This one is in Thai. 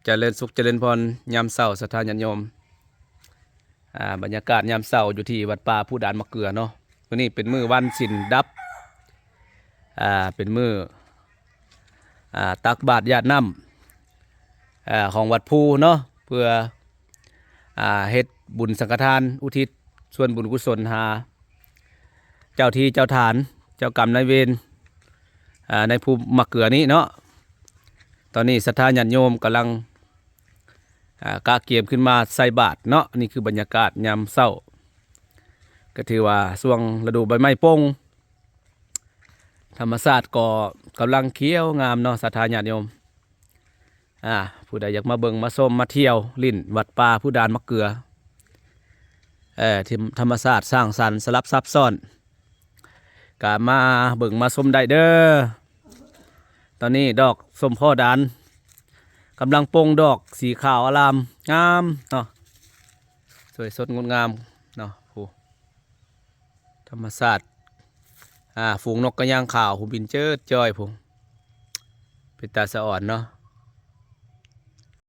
เจริญสุขเจริญพรยามเช้าศรัทธาญาติโยมบรรยากาศยามเช้าอยู่ที่วัดป่าผู้ดานมะเกลือเนาะวันนี้เป็นมื้อวันศีลดับเป็นมื้อตักบาตรญาติน้ำของวัดภูเนาะเพื่อเฮ็ดบุญสังฆทานอุทิศส่วนบุญกุศลหาเจ้าที่เจ้าฐานเจ้ากรรมนายเวรในภูมะเกลือนี้เนาะตอนนี้ศรัทธาญาติโยมกำลังกาเกียมขึ้นมาใส่บาตรเนาะนี่คือบรรยากาศยามเช้าก็ถือว่าช่วงฤดูใบไม้ป่งธรรมชาติก็กำลังเขียวงามเนาะศรัทธาญาติโยมผู้ใดอยากมาเบิ่งมาชมมาเที่ยวลิ้นวัดป่าผู้ดานมะเกลือที่ธรรมชาติสร้างสรรค์สลับซับซ้อนก็มาเบิ่งมาชมได้เด้อตอนนี้ดอกส้มพ่อดานกำลังโปร่งดอกสีขาวอลามงามเนาะสวยสดงดงามเนาะผู้ธรรมชาติฝูงนกกระยางขาวผู้บินเจิดจ้อยผู้เป็นตาสะอ่อนเนาะ